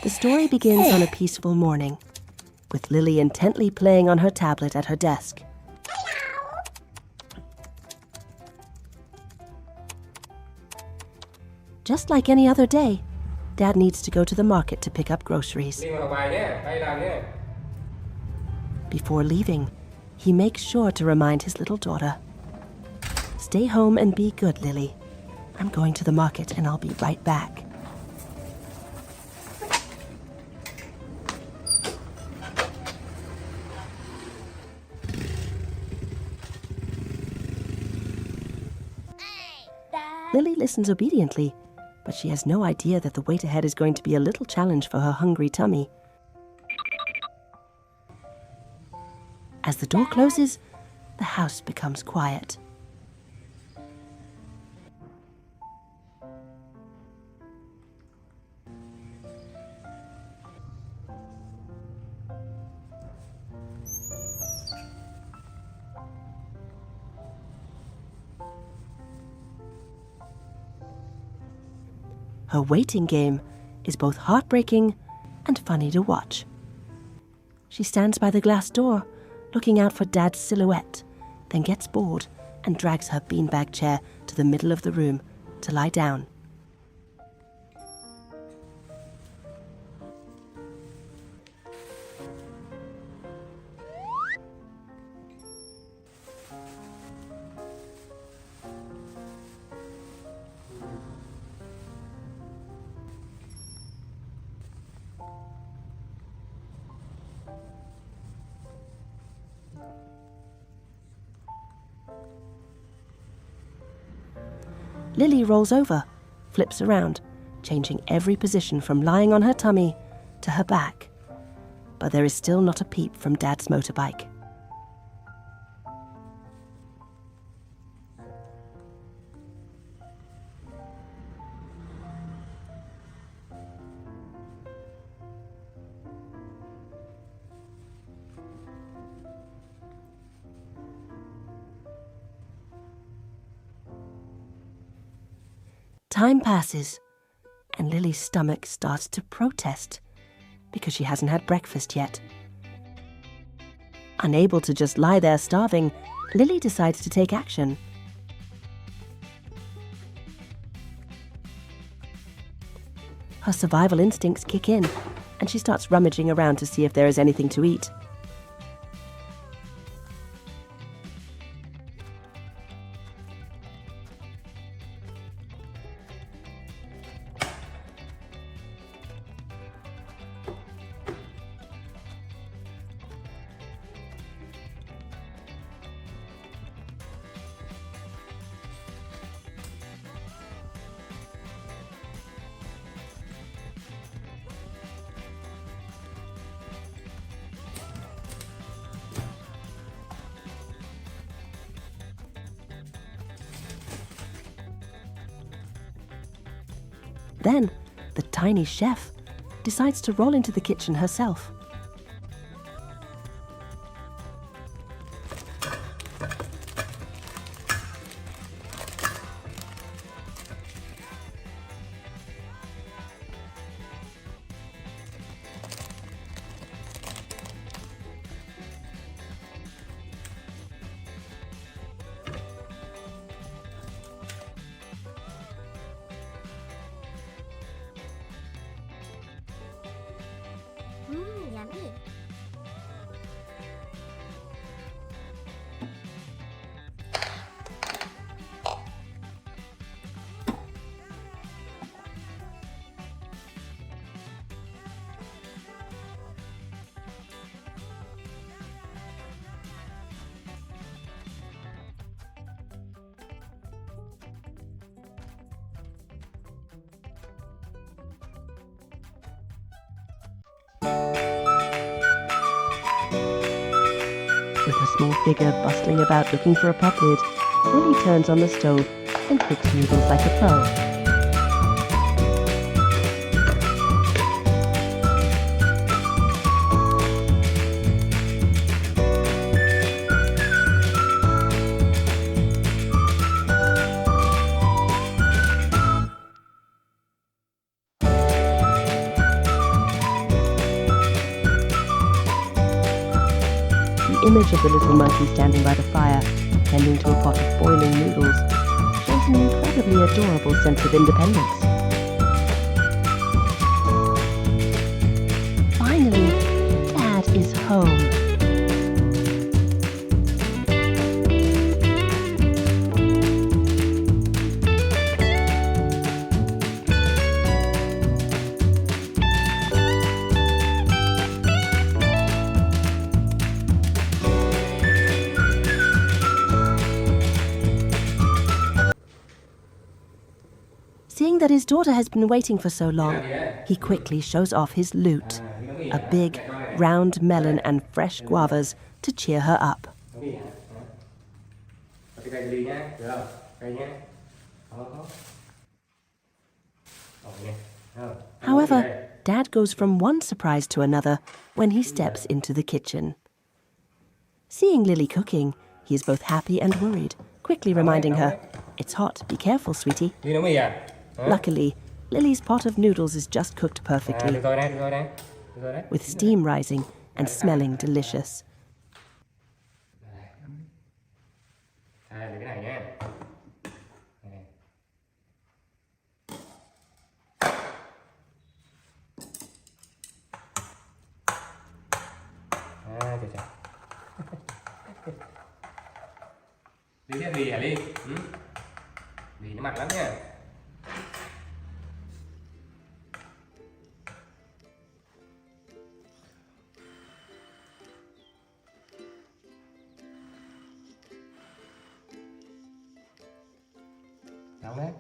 The story begins on a peaceful morning, with Lily intently playing on her tablet at her desk. Just like any other day, Dad needs to go to the market to pick up groceries. Before leaving, he makes sure to remind his little daughter, "Stay home and be good, Lily. I'm going to the market and I'll be right back." Lily listens obediently, but she has no idea that the wait ahead is going to be a little challenge for her hungry tummy. As the door closes, the house becomes quiet. Her waiting game is both heartbreaking and funny to watch. She stands by the glass door, looking out for Dad's silhouette, then gets bored and drags her beanbag chair to the middle of the room to lie down. Lily rolls over, flips around, changing every position from lying on her tummy to her back. But there is still not a peep from Dad's motorbike. Time passes, and Lily's stomach starts to protest because she hasn't had breakfast yet. Unable to just lie there starving, Lily decides to take action. Her survival instincts kick in, and she starts rummaging around to see if there is anything to eat. Then, the tiny chef decides to roll into the kitchen herself. Yummy. With her small figure bustling about looking for a pot lid, Lily turns on the stove and cooks noodles like a pro. image of the little monkey standing by the fire, tending to a pot of boiling noodles, shows an incredibly adorable sense of independence. Finally, Dad is home. Seeing that his daughter has been waiting for so long, he quickly shows off his loot, a big, round melon and fresh guavas to cheer her up. However, Dad goes from one surprise to another when he steps into the kitchen. Seeing Lily cooking, he is both happy and worried, quickly reminding her, "It's hot, be careful, sweetie." Luckily, Lily's pot of noodles is just cooked perfectly, with steam rising and smelling delicious. Ly biết gì hả Ly? Ly nó mặn lắm nha. Nóng đấy.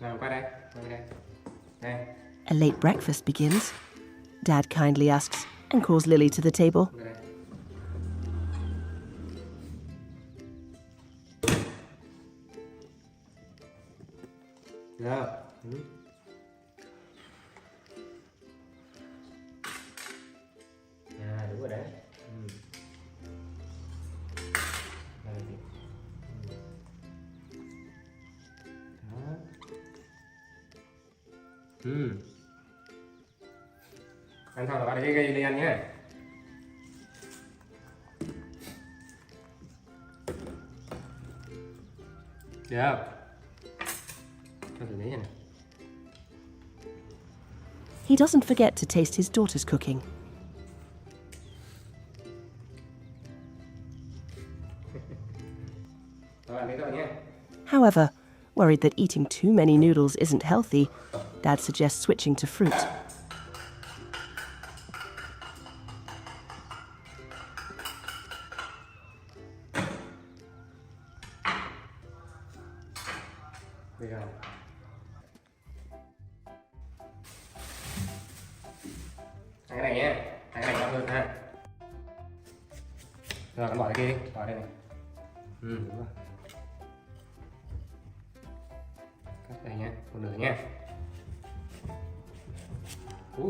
Nào qua đây, qua đây. A late breakfast begins. Dad kindly asks and calls Lily to the table. Đúng rồi đấy. Ăn xong là bạn lấy cây đi ăn nhé. Được không? Cho thử lấy này. He doesn't forget to taste his daughter's cooking. However, worried that eating too many noodles isn't healthy, Dad suggests switching to fruit. Cái này nhé, cái này ngon hơn ha. Rồi con bỏ cái kia đi, bỏ đây này. Đúng rồi. Cắt đây nhé, một nửa nhé.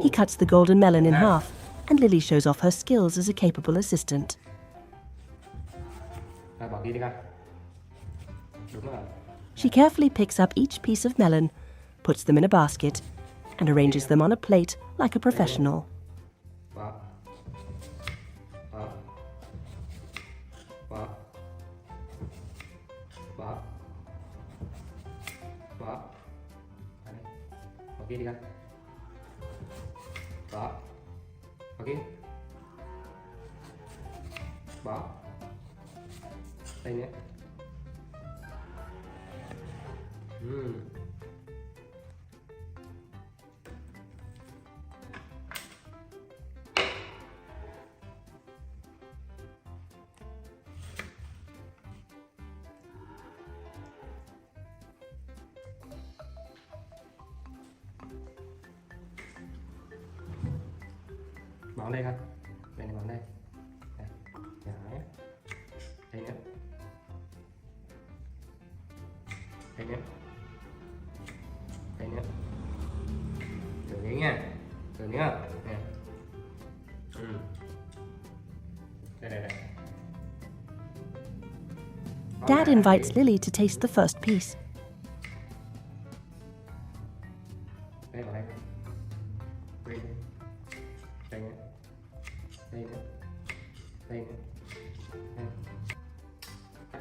He cuts the golden melon in half, and Lily shows off her skills as a capable assistant. Rồi bỏ kia đi con. Đúng rồi. She carefully picks up each piece of melon, puts them in a basket, and arranges them on a plate like a professional. Bỏ. Bỏ. Bỏ. Bỏ. Bỏ. Bỏ kia đi con. Bỏ. Bỏ kia. Bỏ. Đây nhé. Bón đây không? Đây này, bón đây. Đây. Đấy. Đây nữa. Đây nữa. Đây nữa. Thử miếng nha. Thử miếng không? Nè. Đây, đây, đây. Dad invites Lily to taste the first piece.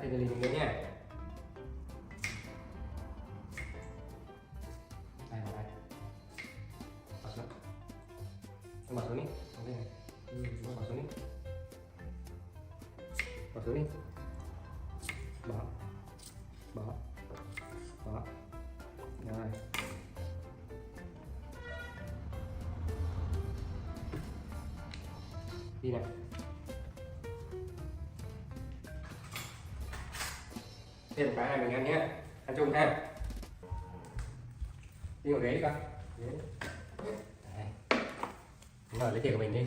thêm Lily nữa nha. Đây, đây. Bỏ xuống. Em bỏ xuống đi. Bỏ xuống đi. Bỏ xuống đi. Bỏ. Bỏ. Bỏ. Rồi. Đi nào. Thêm cả hai mình ăn nhé. Ăn chung ha. Đi ngồi ghế đi con. Ghế. Đây. Đúng rồi, lấy tiền của mình đi.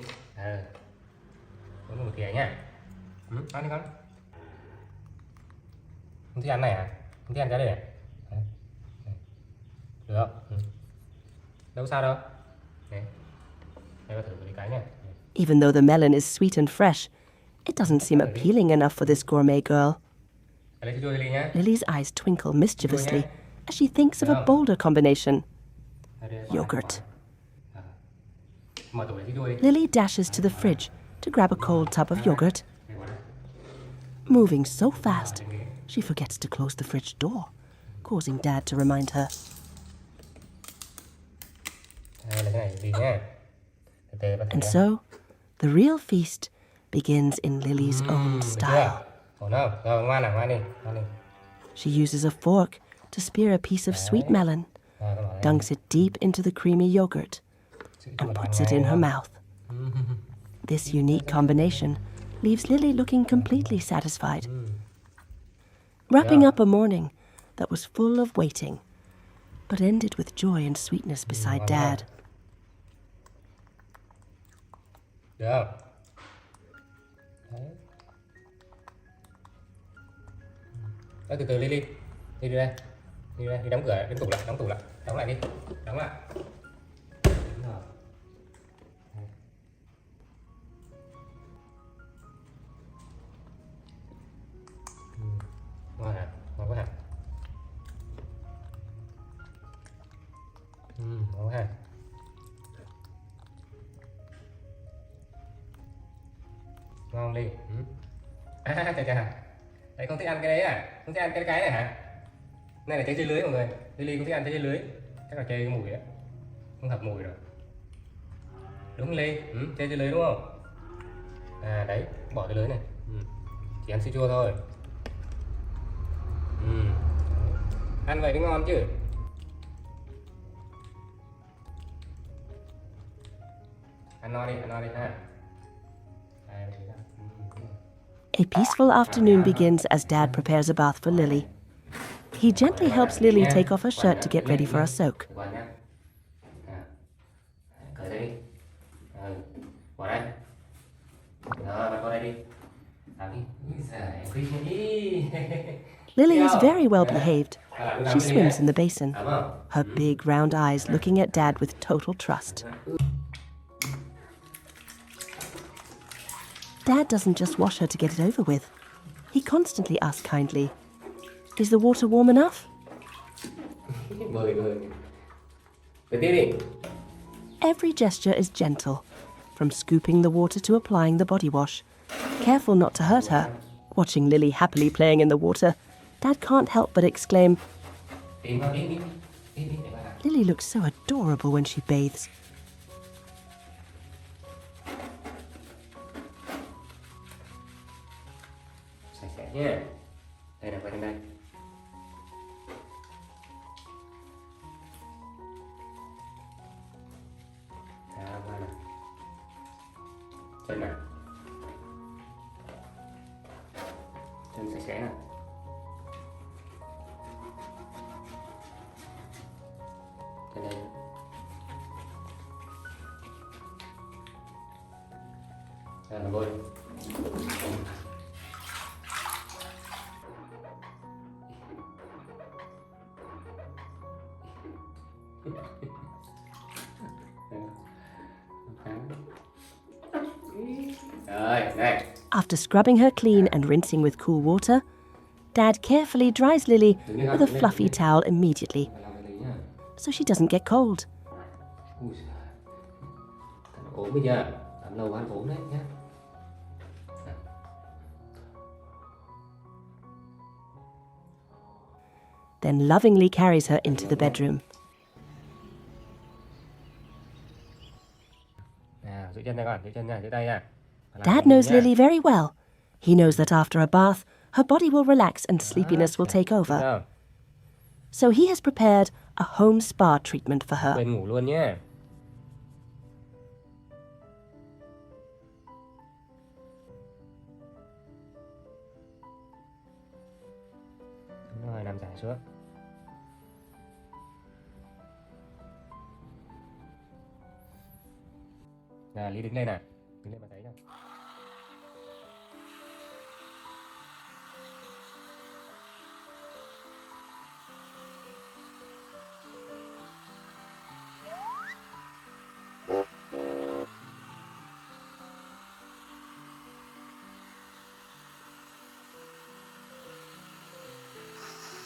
Uống một thìa nha. Ăn đi con. Không thích ăn này à? Không thích ăn cái này à? Được không? Đâu sao đâu. Đây có thử cái nha. Even though the melon is sweet and fresh, it doesn't seem appealing enough for this gourmet girl. Lily's eyes twinkle mischievously as she thinks of a bolder combination. Yogurt. Lily dashes to the fridge to grab a cold tub of yogurt. Moving so fast, she forgets to close the fridge door, causing Dad to remind her. And so, the real feast begins in Lily's own style. She uses a fork to spear a piece of sweet melon, dunks it deep into the creamy yogurt, and puts it in her mouth. This unique combination leaves Lily looking completely satisfied, wrapping up a morning that was full of waiting, but ended with joy and sweetness beside Dad. Được. Đấy, từ từ Lily. Đi đây. Đi đây, đi đóng cửa, đến tủ lại, đóng tủ lại. Đóng lại đi. Đóng lại. Đúng rồi. Ngon hả? Ngon quá hả? Ngon quá hả? Ngon Ly. Chà. Đấy, không thích ăn cái đấy à? Không thích ăn cái này hả? Này là trái dưa lưới mọi người. Lily không thích ăn trái dưa lưới. Chắc là chê cái mùi á. Không hợp mùi rồi. Đúng Ly. Trái dưa lưới đúng không? À đấy, bỏ cái lưới này. Chỉ ăn sữa chua thôi. Ăn vậy mới ngon chứ. Ăn no đi ha. A peaceful afternoon begins as Dad prepares a bath for Lily. He gently helps Lily take off her shirt to get ready for a soak. Lily is very well behaved. She swims in the basin, her big round eyes looking at Dad with total trust. Dad doesn't just wash her to get it over with. He constantly asks kindly, "Is the water warm enough?" Every gesture is gentle, from scooping the water to applying the body wash, careful not to hurt her. Watching Lily happily playing in the water, Dad can't help but exclaim, "Lily looks so adorable when she bathes." Nha. Đây là quay lên đây. Qua này. Chân này. Chân sạch sẽ này. Chân đây. Đây là bôi. After scrubbing her clean and rinsing with cool water, Dad carefully dries Lily with a fluffy towel immediately, so she doesn't get cold. Ổn bây giờ, làm lâu ăn ổn đấy nhá. then lovingly carries her into the bedroom. Giữ chân ra con, giữ chân nha, giữ tay nha. Dad knows Lily very well. He knows that after a bath, her body will relax and sleepiness will take over. So he has prepared a home spa treatment for her. Quên ngủ luôn nhé. Đúng rồi, nằm dài xuống. Nè, Lý đứng lên nè. Đứng lên mà thấy nè.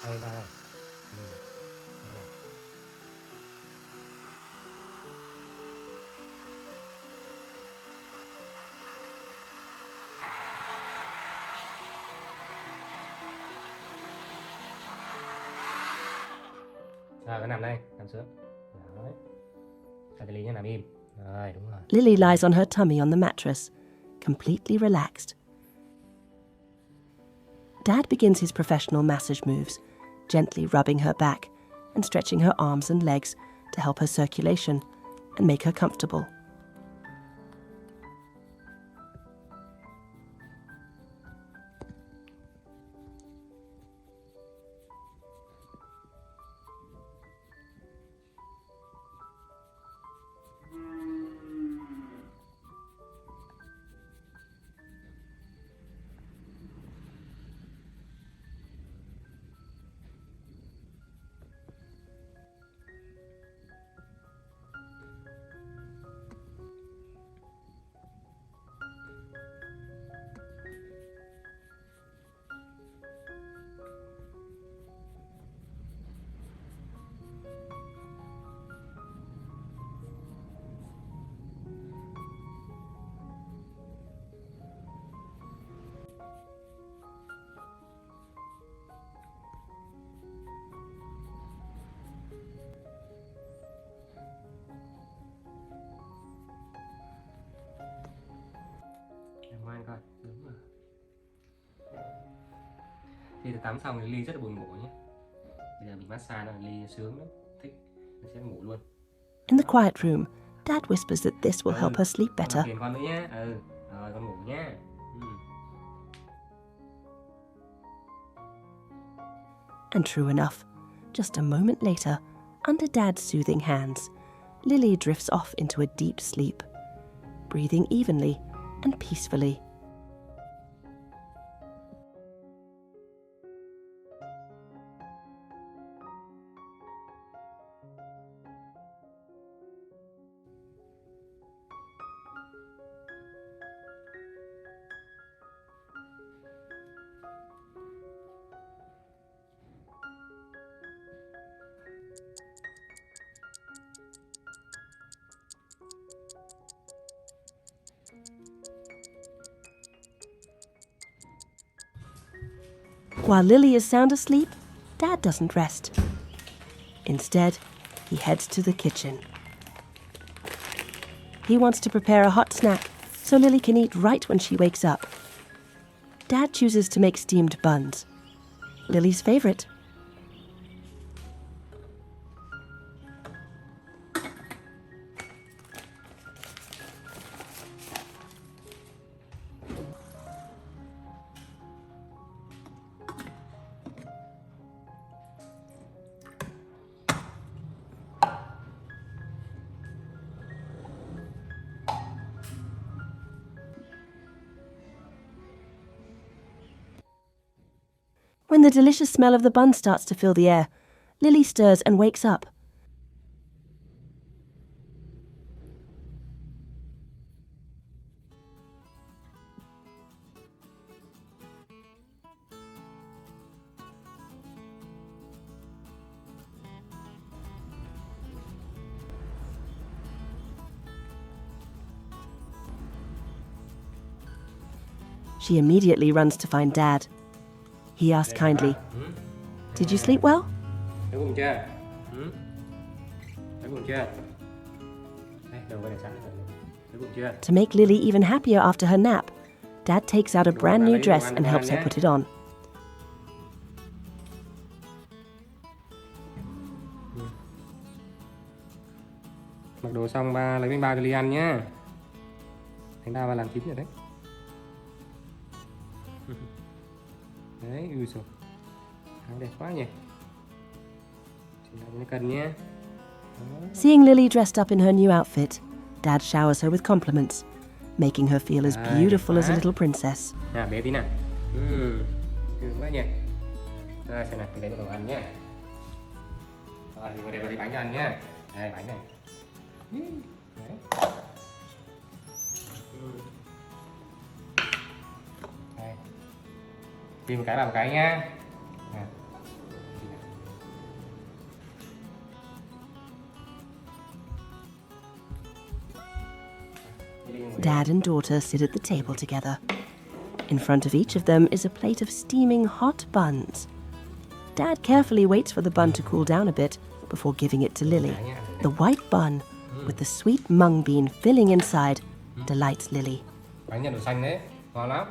Đây, đây. Rồi, cứ nằm đây, nằm xuống. Đấy. Cho Lily nhé, nằm im. Rồi, đúng rồi. Lily lies on her tummy on the mattress, completely relaxed. Dad begins his professional massage moves, gently rubbing her back and stretching her arms and legs to help her circulation and make her comfortable. Ngoan coi, đúng rồi. Khi tắm xong thì Lily rất là buồn ngủ nhé. Bây giờ mình massage nó, Lily sướng lắm, thích, nó sẽ ngủ luôn. In the quiet room, Dad whispers that this will help her sleep better. Phiền con nữa nhé. Rồi con ngủ nhé. And true enough, just a moment later, under Dad's soothing hands, Lily drifts off into a deep sleep, breathing evenly and peacefully. While Lily is sound asleep, Dad doesn't rest. Instead, he heads to the kitchen. He wants to prepare a hot snack so Lily can eat right when she wakes up. Dad chooses to make steamed buns, Lily's favorite. When the delicious smell of the bun starts to fill the air, Lily stirs and wakes up. She immediately runs to find Dad. He asks kindly, "Did you sleep well?" Đói bụng chưa? Đói bụng chưa? Đây, đầu vào để sẵn rồi. Đói bụng chưa? To make Lily even happier after her nap, Dad takes out a brand new dress and helps her put it on. Mặc đồ xong ba lấy bánh bao cho Ly ăn nhá. Bánh bao ba làm chín rồi đấy. Đấy, ui rồi. Áo đẹp quá nhỉ. Chị làm cho cần nhé. Seeing Lily dressed up in her new outfit, Dad showers her with compliments, making her feel as beautiful as a little princess. Nào, bé tí nào. Vui quá nhỉ. Rồi, xem nào, mình lấy đồ ăn nhé. Rồi, thì vào đây bánh cho ăn nhé. Đây, bánh này. Đấy. Đây. Tìm một cái vào một cái nhá. Dad and daughter sit at the table together. In front of each of them is a plate of steaming hot buns. Dad carefully waits for the bun to cool down a bit before giving it to Lily. The white bun, with the sweet mung bean filling inside, delights Lily. Bánh nhân đậu xanh đấy, ngon lắm.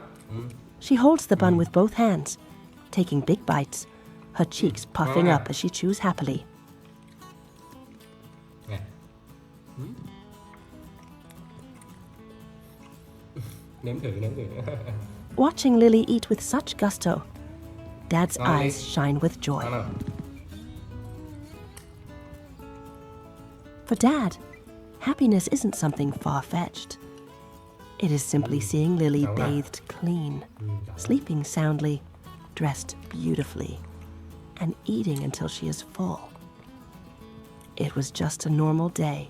She holds the bun with both hands, taking big bites, her cheeks puffing up as she chews happily. Nếm thử. Watching Lily eat with such gusto, Dad's eyes shine with joy. For Dad, happiness isn't something far-fetched. It is simply seeing Lily bathed clean, sleeping soundly, dressed beautifully, and eating until she is full. It was just a normal day,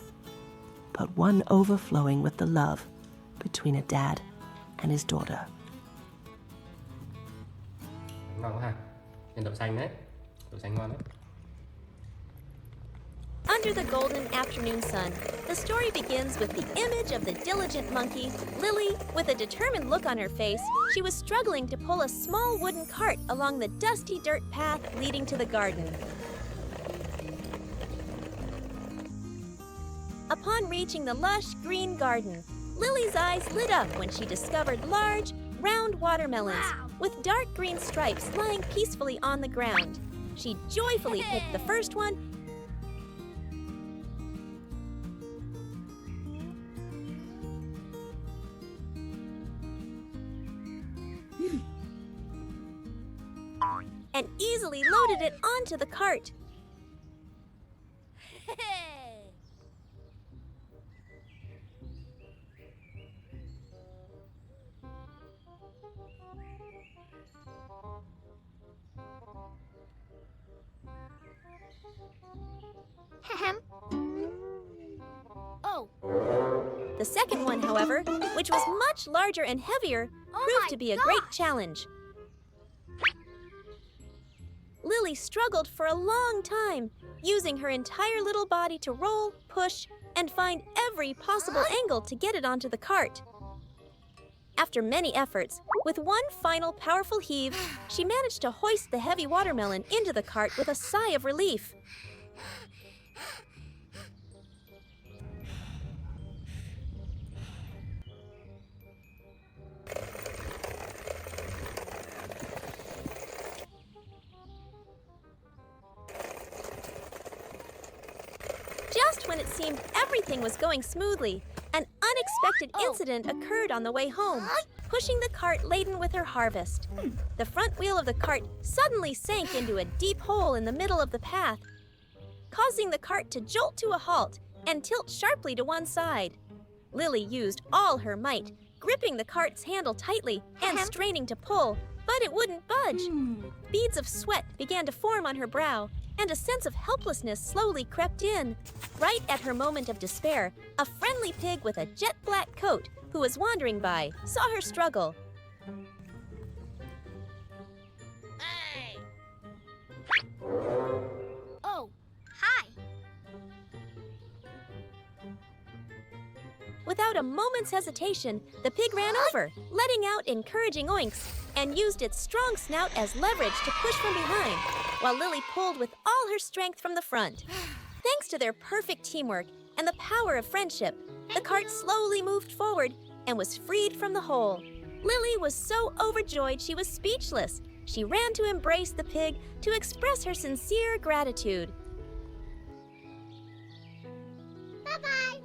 but one overflowing with the love between a dad and his daughter. Ngon quá ha. Nhân đậu xanh đấy. Đậu xanh ngon đấy. Under the golden afternoon sun, the story begins with the image of the diligent monkey, Lily. With a determined look on her face, she was struggling to pull a small wooden cart along the dusty dirt path leading to the garden. Upon reaching the lush green garden, Lily's eyes lit up when she discovered large, round watermelons with dark green stripes lying peacefully on the ground. She joyfully picked the first one and easily loaded it onto the cart. Oh. The second one, however, which was much larger and heavier, proved to be a great challenge. Lily struggled for a long time, using her entire little body to roll, push, and find every possible angle to get it onto the cart. After many efforts, with one final powerful heave, she managed to hoist the heavy watermelon into the cart with a sigh of relief. Just when it seemed everything was going smoothly, an unexpected incident occurred on the way home, pushing the cart laden with her harvest. The front wheel of the cart suddenly sank into a deep hole in the middle of the path, causing the cart to jolt to a halt and tilt sharply to one side. Lily used all her might, gripping the cart's handle tightly and straining to pull, but it wouldn't budge. Beads of sweat began to form on her brow, and a sense of helplessness slowly crept in. Right at her moment of despair, a friendly pig with a jet black coat who was wandering by saw her struggle. Hey. Oh, hi. Without a moment's hesitation, the pig ran over, letting out encouraging oinks, and used its strong snout as leverage to push from behind, while Lily pulled with all her strength from the front. Thanks to their perfect teamwork and the power of friendship, the cart slowly moved forward and was freed from the hole. Lily was so overjoyed she was speechless. She ran to embrace the pig to express her sincere gratitude. Bye-bye.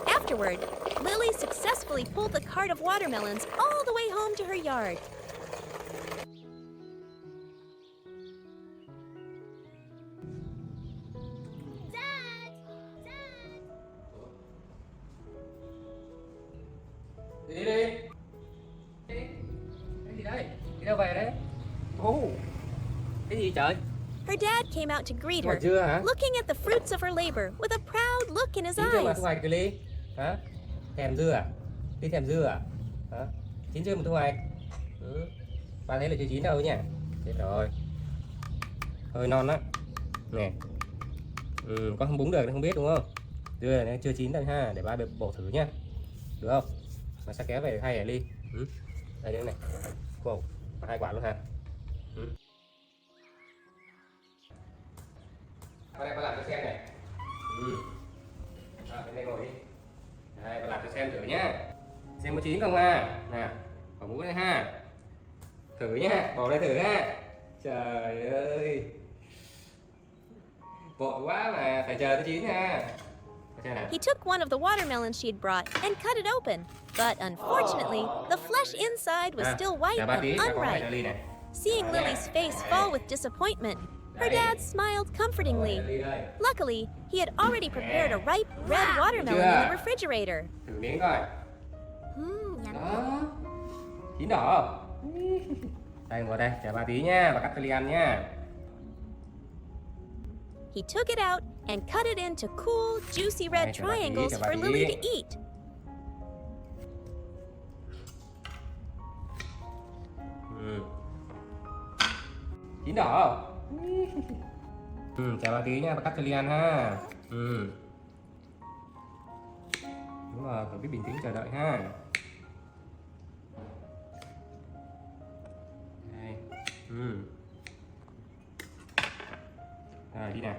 Afterward, Lily successfully pulled the cart of watermelons all the way home to her yard. Dad! Dad! Đi đi. Cái gì đây? Đi đâu về đấy? Ồ. Cái gì trời? Her dad came out to greet Thu hoạch her, dưa hả? looking at the fruits of her labor with a proud look in his Chín chưa mà eyes. thu hoạch cái ly? Hả? Thèm dưa à? Đi thèm dưa à? Hả? Chín chưa mà thu hoạch? Ừ. Ba thấy là chưa chín đâu nhỉ? Chết rồi. Hơi non á. Nè. Con không búng được nên không biết đúng không? Dưa này chưa chín đâu ha, để ba bộ thử nhá. Được không? Mà sao kéo về được hay hả Ly? Đây đây này. Wow, 2 quả luôn hả? Qua đây con làm cho xem này. Bên đây ngồi đi. Đây, con làm cho xem thử nhá. Xem có chín không ha? Nè, bỏ mũi đây ha. Thử nhá, bỏ đây thử ha. Trời ơi. Vội quá mà, phải chờ tới chín ha. He took one of the watermelons she'd brought and cut it open, but unfortunately, the flesh inside was still white and unripe. Seeing Lily's face fall with disappointment, her dad smiled comfortingly. Luckily, he had already prepared a ripe red watermelon in the refrigerator. Thử miếng coi. Đó. Chín đỏ không? Đây, ngồi đây, chờ ba tí nha, và cắt cho Ly ăn nha. He took it out and cut it into cool, juicy red triangles for Lily to eat. Chín đỏ không? Chờ ba tí nha, và cắt cho Ly ăn ha. Đúng rồi, phải biết bình tĩnh chờ đợi ha. Đây. Rồi đi nào.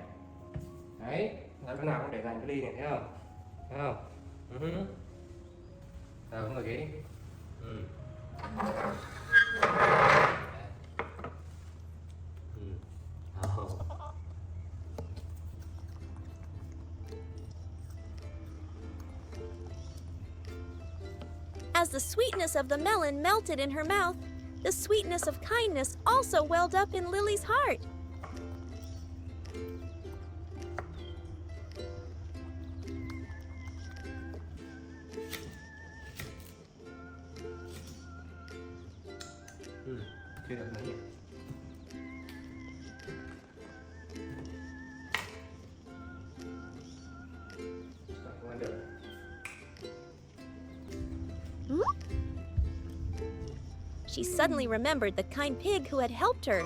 Đấy, làm cái nào cũng để dành cái ly này, thấy không? Thấy không? Rồi cũng ngồi ghế đi. As the sweetness of the melon melted in her mouth, the sweetness of kindness also welled up in Lily's heart. Chưa được nữa nhỉ? Không ăn được. She suddenly remembered the kind pig who had helped her.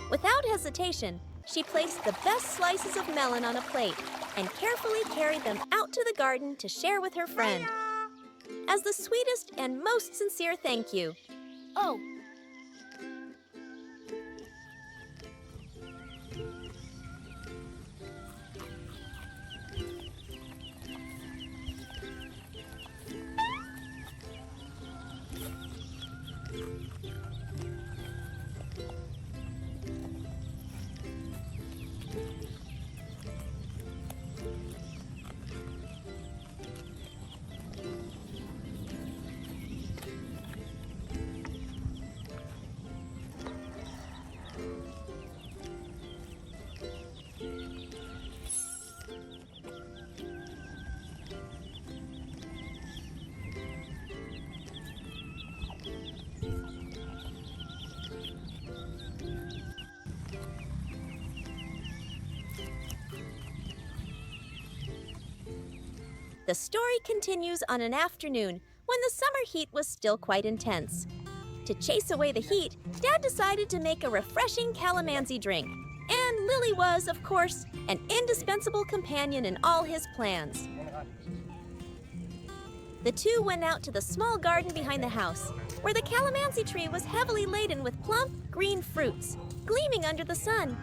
Without hesitation, she placed the best slices of melon on a plate and carefully carried them out to the garden to share with her friend. As the sweetest and most sincere thank you. Oh, The story continues on an afternoon when the summer heat was still quite intense. To chase away the heat, Dad decided to make a refreshing calamansi drink. And Lily was, of course, an indispensable companion in all his plans. The two went out to the small garden behind the house, where the calamansi tree was heavily laden with plump, green fruits, gleaming under the sun.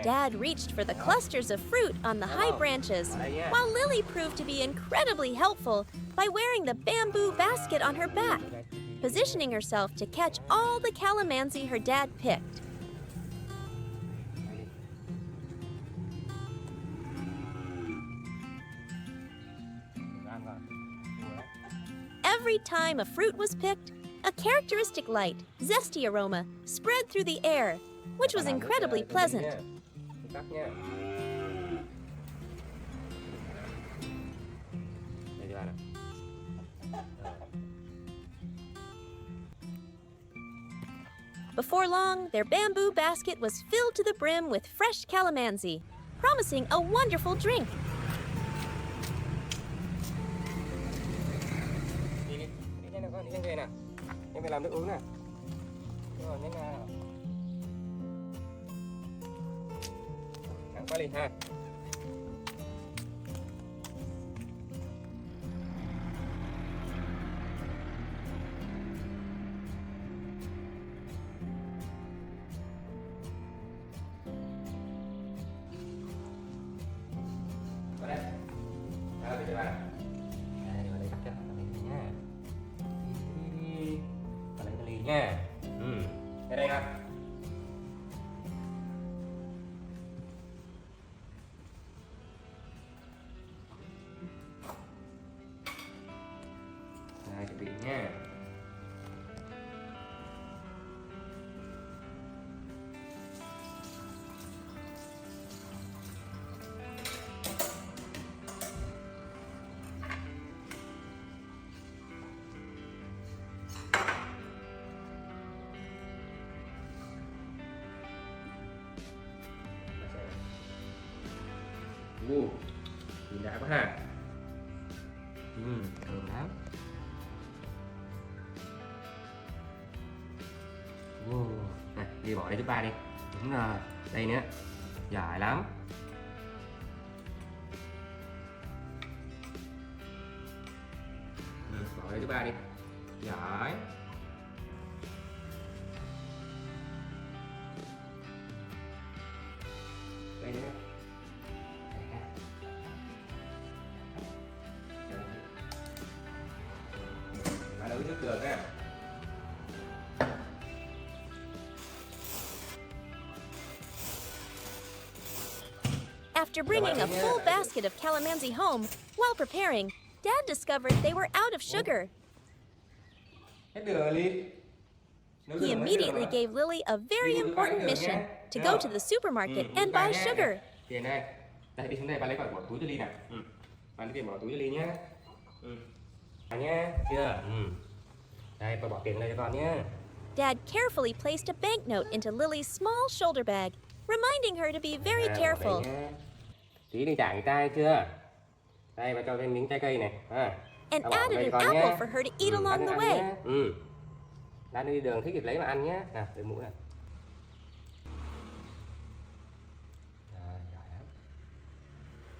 Dad reached for the clusters of fruit on the high branches, while Lily proved to be incredibly helpful by wearing the bamboo basket on her back, positioning herself to catch all the calamansi her dad picked. Every time a fruit was picked, a characteristic light, zesty aroma spread through the air, which was incredibly pleasant. Before long, their bamboo basket was filled to the brim with fresh calamansi, promising a wonderful drink. Qua đi ha. Qua đây. Đây đi bạn. Đây vào đây cắt cho mình nha. Đi. Vào đây ly nha. Đây ha. Chuẩn bị nha. Nhìn đã quá ha. Thơm lắm. Này, đi bỏ đây thứ ba đi. Đúng rồi, đây nữa. Giỏi lắm. Bỏ đây thứ ba đi. Giỏi. Đây nữa. Bà đuổi trước đường ha. After bringing a full basket of calamansi home, while preparing, Dad discovered they were out of sugar. He immediately gave Lily a very important mission to go to the supermarket and buy sugar. Tiền đây. Đây, đi xuống đây, bà lấy bỏ túi cho Ly nào. Bà lấy tiền bỏ túi cho Ly nhá. Nhá, chưa? Đây, bà bỏ tiền đây cho con nhá. Dad carefully placed a banknote into Lily's small shoulder bag, reminding her to be very careful. Tí đi trả người ta chưa? Đây, bà cho thêm miếng trái cây này. And added an apple for her to eat along the way. Lát đi đường thích thì lấy mà ăn nhé. Nào, để mũ này.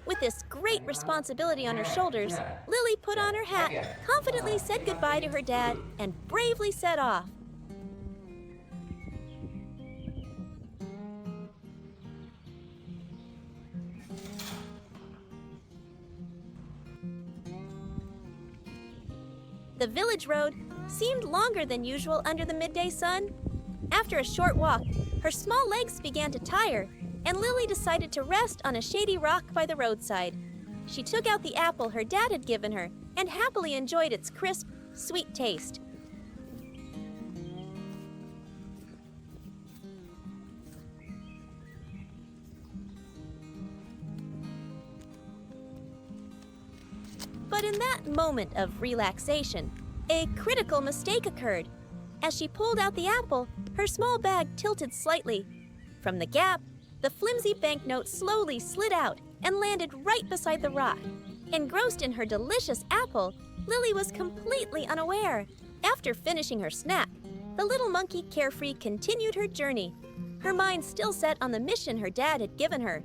With this great responsibility on her shoulders, Lily put on her hat, confidently said goodbye to her dad, and bravely set off. The village road seemed longer than usual under the midday sun. After a short walk, her small legs began to tire, and Lily decided to rest on a shady rock by the roadside. She took out the apple her dad had given her and happily enjoyed its crisp, sweet taste. But in that moment of relaxation, a critical mistake occurred. As she pulled out the apple, her small bag tilted slightly. From the gap, the flimsy banknote slowly slid out and landed right beside the rock. Engrossed in her delicious apple, Lily was completely unaware. After finishing her snack, the little monkey carefree continued her journey, her mind still set on the mission her dad had given her.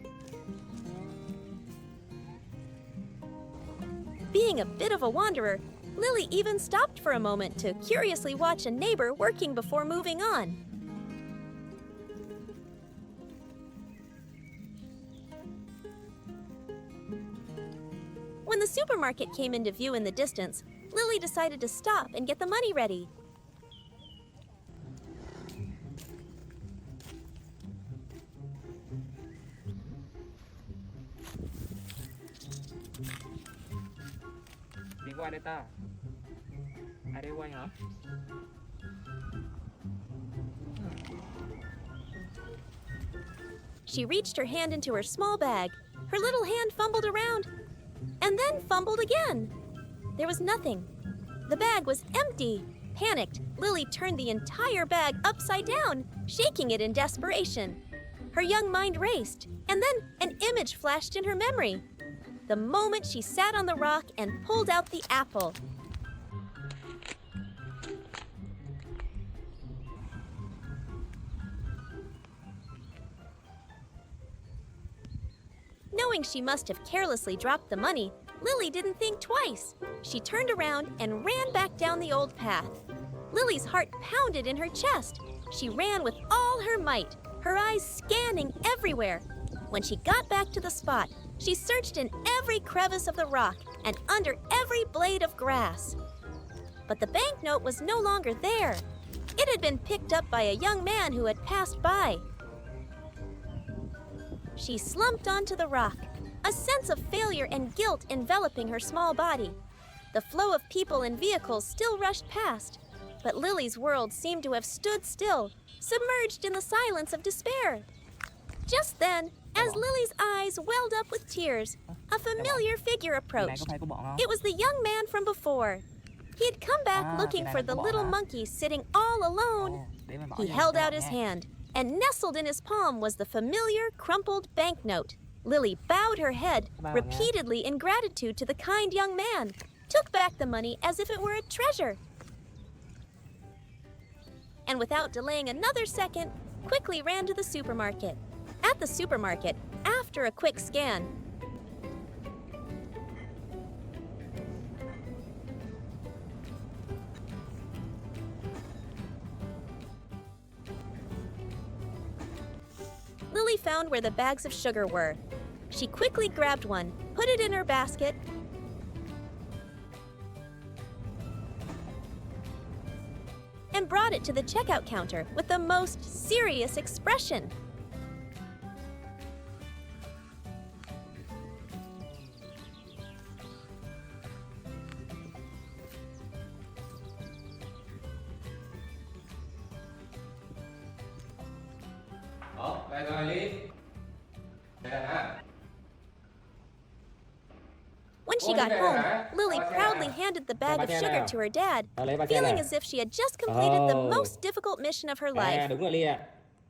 Being a bit of a wanderer, Lily even stopped for a moment to curiously watch a neighbor working before moving on. When the supermarket came into view in the distance, Lily decided to stop and get the money ready. Đi qua đây ta. Ai đây quay hả? She reached her hand into her small bag. Her little hand fumbled around and then fumbled again. There was nothing. The bag was empty. Panicked, Lily turned the entire bag upside down, shaking it in desperation. Her young mind raced, and then an image flashed in her memory. The moment she sat on the rock and pulled out the apple. Knowing she must have carelessly dropped the money, Lily didn't think twice. She turned around and ran back down the old path. Lily's heart pounded in her chest. She ran with all her might, her eyes scanning everywhere. When she got back to the spot, she searched in every crevice of the rock and under every blade of grass. But the banknote was no longer there. It had been picked up by a young man who had passed by. She slumped onto the rock, a sense of failure and guilt enveloping her small body. The flow of people and vehicles still rushed past, but Lily's world seemed to have stood still, submerged in the silence of despair. Just then, as Lily's eyes welled up with tears, a familiar figure approached. It was the young man from before. He had come back looking for the little monkey sitting all alone. He held out his hand, and nestled in his palm was the familiar crumpled banknote. Lily bowed her head repeatedly in gratitude to the kind young man, took back the money as if it were a treasure, and without delaying another second, quickly ran to the supermarket. At the supermarket, after a quick scan, Lily found where the bags of sugar were. She quickly grabbed one, put it in her basket, and brought it to the checkout counter with the most serious expression. Đây rồi Ly. Đây là hả? When she got home, Lily proudly handed the bag of sugar to her dad, feeling as if she had just completed the most difficult mission of her life. Đúng rồi Ly ạ.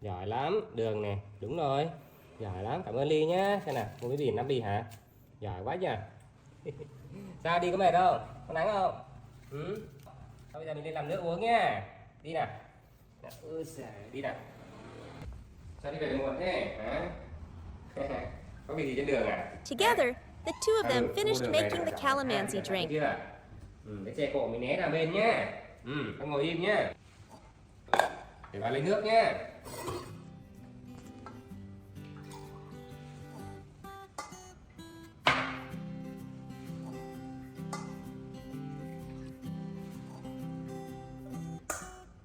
Giỏi lắm, đường nè, đúng rồi. Giỏi lắm, cảm ơn Ly nhá. Xem nào, mua cái gì 5 bì hả? Giỏi quá nhỉ. Sao đi có mệt không? Có nắng không? Thôi bây giờ mình lên làm nước uống nhá. Đi nào. Đi nào. Sao đi về muộn thế? Hả? Có việc gì trên đường à? Together, the two of them finished making the calamansi drink. Cái xe cộ mình né ra bên nhá. Không ngồi im nhá. Để vào lấy nước nhá.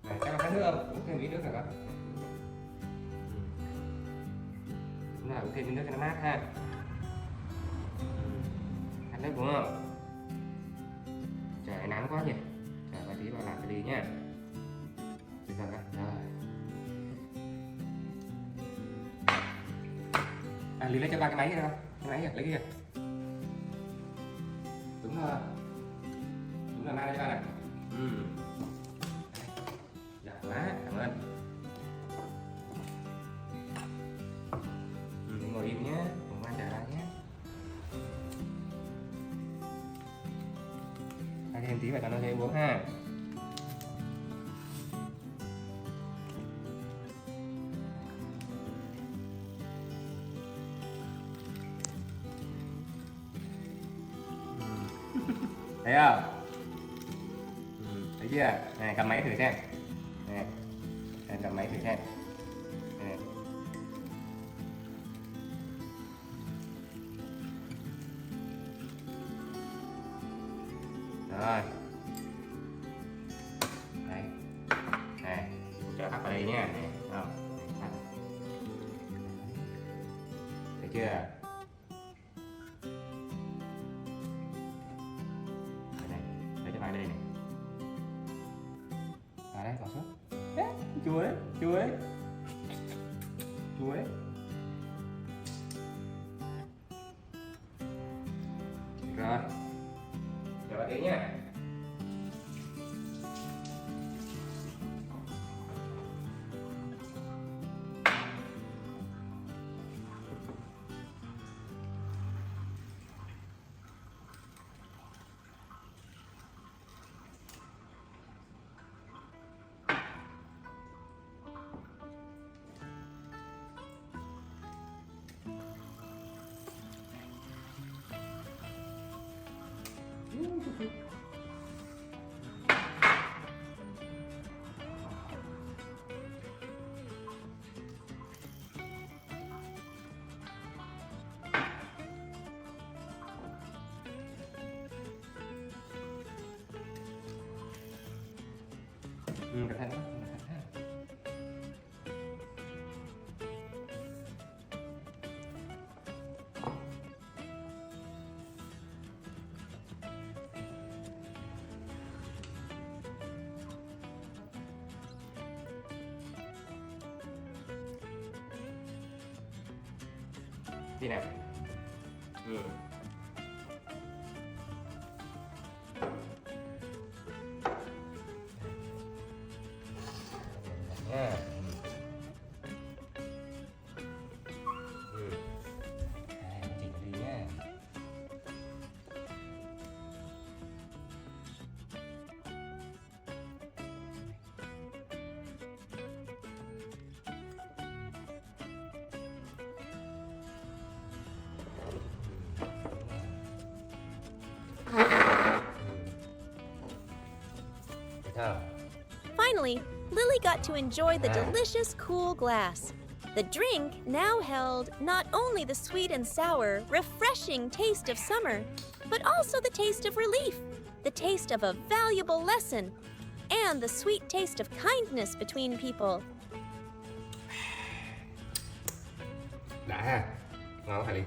Này, cho khát nước không? Uống thêm tí nước nào con. Nào, uống thêm tí nước cho nó mát ha. Khát nước đúng không? Trời nắng quá nhỉ. Trời và tí vào làm cái đi nhá. Được rồi. À, Lý lấy cho ba cái máy kia không? Cái máy kìa, lấy cái kìa. Đúng rồi. Đúng rồi, mang đây cho ba này. Pha thêm tí vào cho nó dễ uống ha. Thấy không? Thấy chưa? Này, cầm máy thử xem. Này, em cầm máy thử xem. Này. Rồi. Đấy. Này, cho thắp vào đây nhé. Này, không? Thấy chưa? Để cho bạn đây này. À đấy, bỏ xuống. Chua đấy, chua đấy. Chua đấy. Rồi. Cho bạn đi nhé. Cẩn thận. Đi nào. Nha. Chỉnh đi nhé. Finally, Lily got to enjoy the delicious cool glass. The drink now held not only the sweet and sour, refreshing taste of summer, but also the taste of relief, the taste of a valuable lesson, and the sweet taste of kindness between people. Đã ha. Ngon hả Ly?